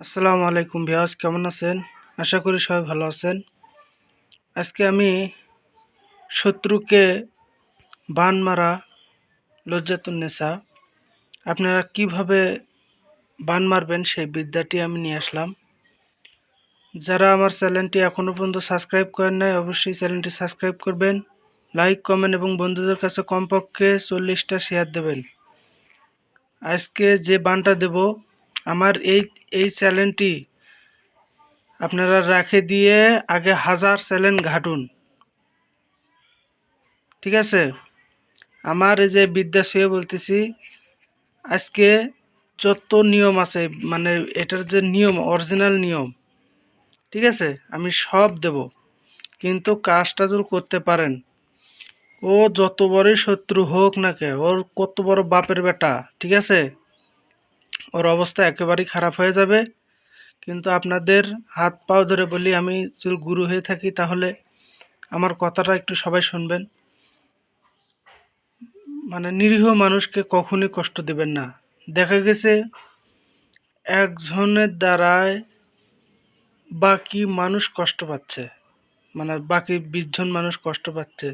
আসসালামু আলাইকুম ভিউয়ার্স, কেমন আছেন? আশা করি সবাই ভালো আছেন। আজকে আমি শত্রুকে বান মারা লজ্জাতুন্নেসা আপনারা কিভাবে বান মারবেন সেই বিদ্যাটি আমি নিয়ে আসলাম। যারা আমার চ্যানেলটি এখনো পর্যন্ত সাবস্ক্রাইব করেন নাই অবশ্যই চ্যানেলটি সাবস্ক্রাইব করবেন, লাইক কমেন্ট এবং বন্ধুদের কাছে কমপক্ষে 40টা শেয়ার দেবেন। আজকে যে বানটা দেব আমার এই চ্যানেলটি আপনারা রেখে দিয়ে আগে 1000 চ্যানেল ঘাটুন, ঠিক আছে? আমার এই যে বিদ্যা শুয়ে বলতেছি, আজকে যত নিয়ম আছে মানে এটার যে নিয়ম অরিজিনাল নিয়ম, ঠিক আছে, আমি সব দেব। কিন্তু কাজটা যদি করতে পারেন, ও যত বড়ই শত্রু হোক না কে, ওর কত বড় বাপের বেটা, ঠিক আছে, ওর অবস্থা একেবারেই খারাপ হয়ে যাবে। কিন্তু আপনাদের হাত পাও ধরে বলি, আমি যদি গুরু হয়ে থাকি তাহলে আমার কথাটা একটু সবাই শুনবেন। মানে নিরীহ মানুষকে কখনই কষ্ট দিবেন না। দেখা গেছে একজনের দ্বারায় বাকি মানুষ কষ্ট পাচ্ছে, মানে বাকি 20 জন মানুষ কষ্ট পাচ্ছে।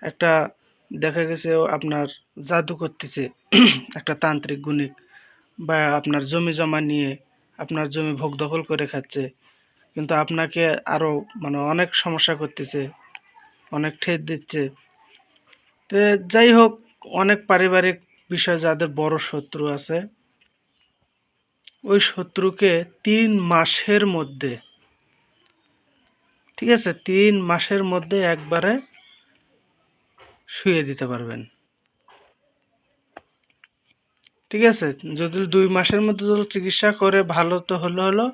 একটা দেখা গেছে ও আপনার জাদু করতেছে একটা তান্ত্রিক গুণিক, বা আপনার জমি জমা নিয়ে আপনার জমি ভোগ দখল করে খাচ্ছে, কিন্তু আপনাকে আরো মানে অনেক সমস্যা করতেছে, অনেক ঠেট দিচ্ছে। তো যাই হোক, অনেক পারিবারিক বিষয়, যাদের বড় শত্রু আছে, ওই শত্রুকে 3 মাসের মধ্যে, ঠিক আছে, 3 মাসের মধ্যে একবারে শুয়ে দিতে পারবেন, ঠিক আছে? যদি 2 মাসের মধ্যে যদি চিকিৎসা করে ভালো তো হলো হলো,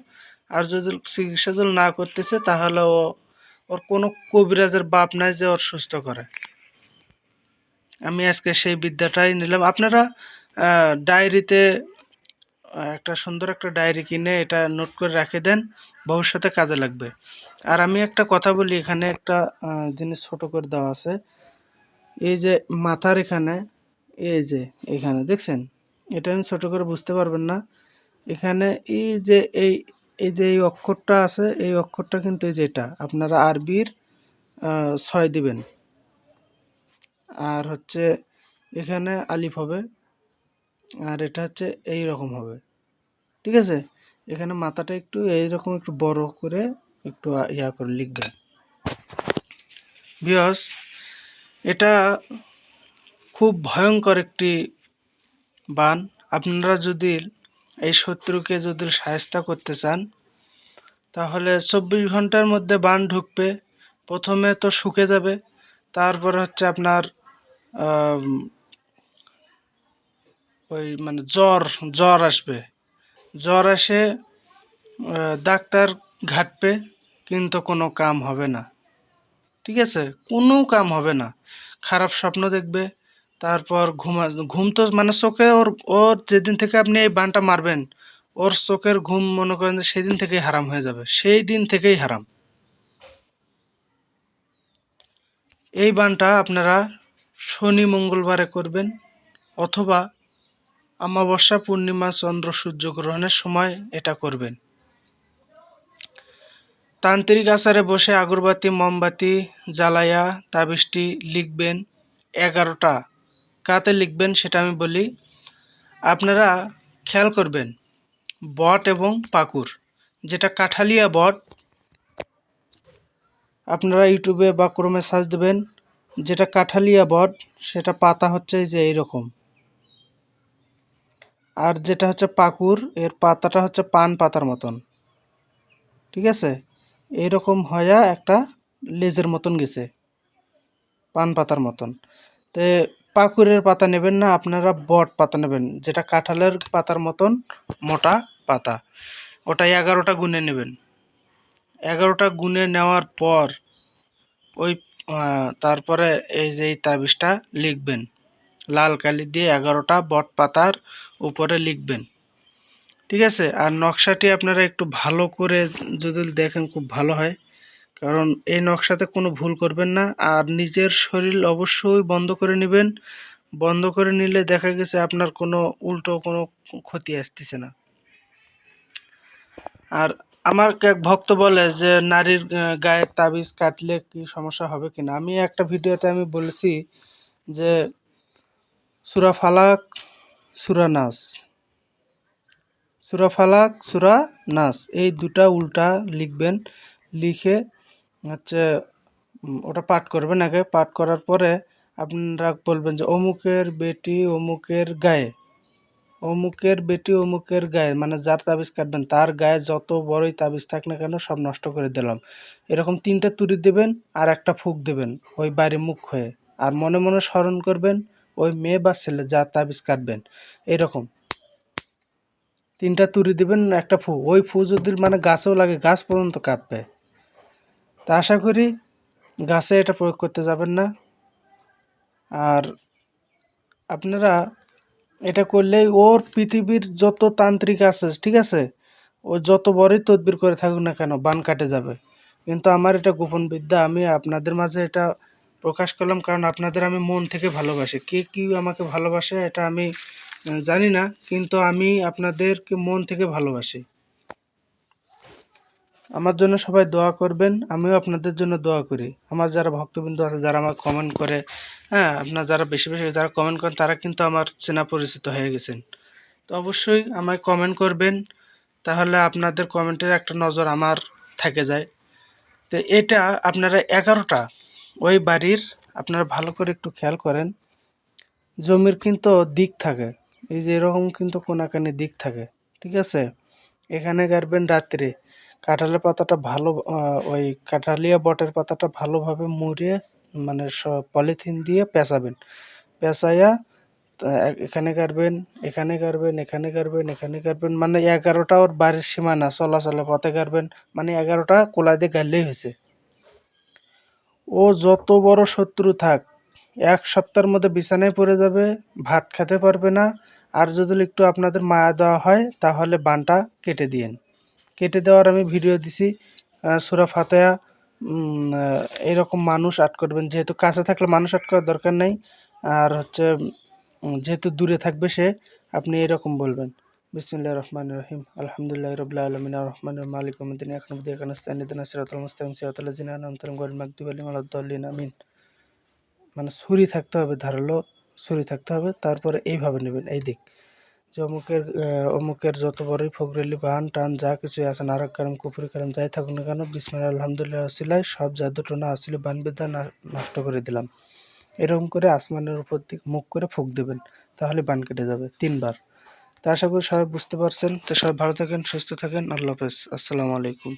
আর যদি চিকিৎসা যদি না করতেছে তাহলে ওর কোনো কবিরাজের বাপ নাই যে ওর সুস্থ করে। আমি আজকে সেই বিদ্যাটাই নিলাম। আপনারা ডায়েরিতে একটা সুন্দর একটা ডায়েরি কিনে এটা নোট করে রেখে দেন, ভবিষ্যতে কাজে লাগবে। আর আমি একটা কথা বলি, এখানে একটা জিনিস ছোট করে দেওয়া আছে। এই যে মাথার এখানে, এই যে এখানে দেখছেন, এটা আমি ছোট করে বুঝতে পারবেন না। এখানে এই যে এই অক্ষরটা আছে, এই অক্ষরটা কিন্তু এই যেটা আপনারা আরবির 6 দিবেন, আর হচ্ছে এখানে আলিফ হবে, আর এটা হচ্ছে এই রকম হবে, ঠিক আছে? এখানে মাথাটা একটু এইরকম একটু বড় করে একটু ইয়া করে লিখবেন বিয়স। এটা খুব ভয়ঙ্কর একটি বান। আপনারা যদি এই শত্রুকে যদি সাহায্য করতে চান তাহলে 24 ঘন্টার মধ্যে বান ঢুকবে। প্রথমে তো শুকে যাবে, তারপরে হচ্ছে আপনার আম, ওই মানে জ্বর জ্বর আসবে। জ্বর এসে ডাক্তার ঘাঁটবে, কিন্তু কোনো কাম হবে না, ঠিক আছে? কোনো কাম হবে না। খারাপ স্বপ্ন দেখবে, তারপর ঘুম তো মানে চোখে ওর ওর যেদিন থেকে আপনি এই বানটা মারবেন, ওর চোখের ঘুম মনে করেন যে সেদিন থেকেই হারাম হয়ে যাবে, সেই দিন থেকেই হারাম। এই বানটা আপনারা শনি মঙ্গলবারে করবেন, অথবা অমাবস্যা পূর্ণিমা চন্দ্র সূর্যগ্রহণের সময় এটা করবেন। তান্ত্রিক আচারে বসে আগরবাতি মোমবাতি জ্বালাইয়া তাবিজটি লিখবেন। 11টা কাতে লিখবেন সেটা আমি বলি। আপনারা খেয়াল করবেন, বট এবং পাকুর, যেটা কাঠালিয়া বট, আপনারা ইউটিউবে বা ক্রোমে সার্চ দেবেন, যেটা কাঠালিয়া বট সেটা পাতা হচ্ছে এই যে এইরকম, আর যেটা হচ্ছে পাকুর এর পাতাটা হচ্ছে পান পাতার মতন, ঠিক আছে? এইরকম হয়া একটা লেজের মতন গেছে, পান পাতার মতন। তে পাকুরের পাতা নেবেন না, আপনারা বট পাতা নেবেন, যেটা কাঁঠালের পাতার মতন মোটা পাতা। ওটা 11টা গুনে নেবেন। 11টা গুনে নেওয়ার পর ওই তারপরে এই যে এই তাবিজটা লিখবেন, লাল কালি দিয়ে 11টা বট পাতার উপরে লিখবেন, ঠিক আছে? আর নকশাটি আপনারা একটু ভালো করে যদি দেখেন খুব ভালো হয়, কারণ এই নকশাতে কোনো ভুল করবেন না। আর নিজের শরীর অবশ্যই বন্ধ করে নেবেন। বন্ধ করে নিলে দেখা গেছে আপনার কোনো উল্টো কোনো ক্ষতি আসতেছে না। আর আমার এক ভক্ত বলে যে নারীর গায়ে তাবিজ কাটলে কি সমস্যা হবে কিনা। আমি একটা ভিডিওতে আমি বলেছি যে সূরা ফালাক, সূরা নাস, সূরা ফালাক, সূরা নাস এই দুটা উল্টা লিখবেন, লিখে হচ্ছে ওটা পাঠ করবেন। আগে পাঠ করার পরে আপনারা বলবেন যে অমুকের বেটি অমুকের গায়ে, অমুকের বেটি অমুকের গায়ে, মানে যার তাবিজ কাটবেন তার গায়ে যত বড়ই তাবিজ থাক না কেন সব নষ্ট করে দিলাম। এরকম 3টা তুড়ি দেবেন আর একটা ফুঁক দেবেন ওই বাইরে মুখ হয়ে। আর মনে মনে স্মরণ করবেন ওই মেয়ে বা ছেলে যার তাবিজ কাটবেন, এরকম 3টা তুড়ি দিবেন, একটা ফু, ওই ফু যদি মানে গাছেও লাগে গাছ পর্যন্ত কাঁপবে। তা আশা করি গাছে এটা প্রয়োগ করতে যাবেন না। আর আপনারা এটা করলেই ওর পৃথিবীর যত তান্ত্রিক আছে, ঠিক আছে, ও যত বড়ই তদবির করে থাকুক না কেন বান কাটে যাবে। কিন্তু আমার এটা গোপন বিদ্যা, আমি আপনাদের মাঝে এটা প্রকাশ করলাম কারণ আপনাদের আমি মন থেকে ভালোবাসি। কে কি আমাকে ভালোবাসে এটা আমি জানি না, কিন্তু আমি আপনাদেরকে মন থেকে ভালোবাসি। আমার জন্য সবাই দোয়া করবেন, আমিও আপনাদের জন্য দোয়া করি। আমার যারা ভক্তবিন্দু আছে, যারা আমার কমেন্ট করে, হ্যাঁ, আপনার যারা বেশি বেশি যারা কমেন্ট করেন তারা কিন্তু আমার চেনা পরিচিত হয়ে গেছেন। তো অবশ্যই আমায় কমেন্ট করবেন, তাহলে আপনাদের কমেন্টের একটা নজর আমার থেকে যায়। তো এটা আপনারা 11টা ওই বাড়ির আপনারা ভালো করে একটু খেয়াল করেন, জমির কিন্তু দিক থাকে, এই যে এরকম কিন্তু কোনাকানি দিক থাকে, ঠিক আছে। এখানে গাড়বেন রাত্রে কাঁঠালের পাতাটা ভালো, ওই কাঁঠালিয়া বটের পাতাটা ভালোভাবে মুড়িয়ে মানে পলিথিন দিয়ে পেঁচাবেন, পেঁচাইয়া এখানে গাড়বেন, এখানে গাড়বেন, এখানে গাড়বেন, এখানে গাড়বেন, মানে 11টা ওর বাড়ির সীমানা চলাচলের পথে গাড়বেন, মানে 11টা কোলা দিয়ে গাড়লেই হয়েছে। ও যত বড় শত্রু থাক 1 সপ্তাহের মধ্যে বিছানায় পড়ে যাবে, ভাত খেতে পারবে না। আর যদি একটু আপনাদের মায়া দেওয়া হয় তাহলে বানটা কেটে দিয়েন। কেটে দেওয়ার আমি ভিডিও দিছি, সূরা ফাতিহা। এইরকম মানুষ আট করবেন, যেহেতু কাছে থাকলে মানুষ আট করার দরকার নেই। আর হচ্ছে যেহেতু দূরে থাকবে সে, আপনি এরকম বলবেন বিসমিল্লাহির রহমানির রহিম আলহামদুলিল্লাহি রাব্বিল আলামিন আর রহমানির মালিক ইয়াউমিদ্দিন ইয়্যাকা না'বুদু ওয়া ইয়্যাকা নাস্তাইন ইহদিনাস সিরাতাল মুস্তাকিম সিরাতাল লাযিনা আন'আমতা আলাইহিম গায়রিল মাগদুবি আলাইহিম ওয়ালাদ-দাল্লিন আমিন। মানে ছুরি থাকতে হবে, ধারালো ছুরি থাকতে হবে, তারপরে এইভাবে নেবেন এই দিক, যে অমুকের যত বড়ই ফকরেলি বান টান যা কিছু আছে নারক কারণ কুপুরি কারণ যাই থাকুক না কেন বিসমিল্লাহ আলহামদুলিল্লাহ ওসিলায় সব জাদুটোনা আসলে বান বিদ্যা নষ্ট করে দিলাম। এরকম করে আসমানের উপর দিক মুখ করে ফুঁক দেবেন, তাহলে বান কেটে যাবে 3বার। তো আশা করি সবাই বুঝতে পারছেন। তো সবাই ভালো থাকেন, সুস্থ থাকেন, আল্লাহ হাফেজ, আসসালামু আলাইকুম।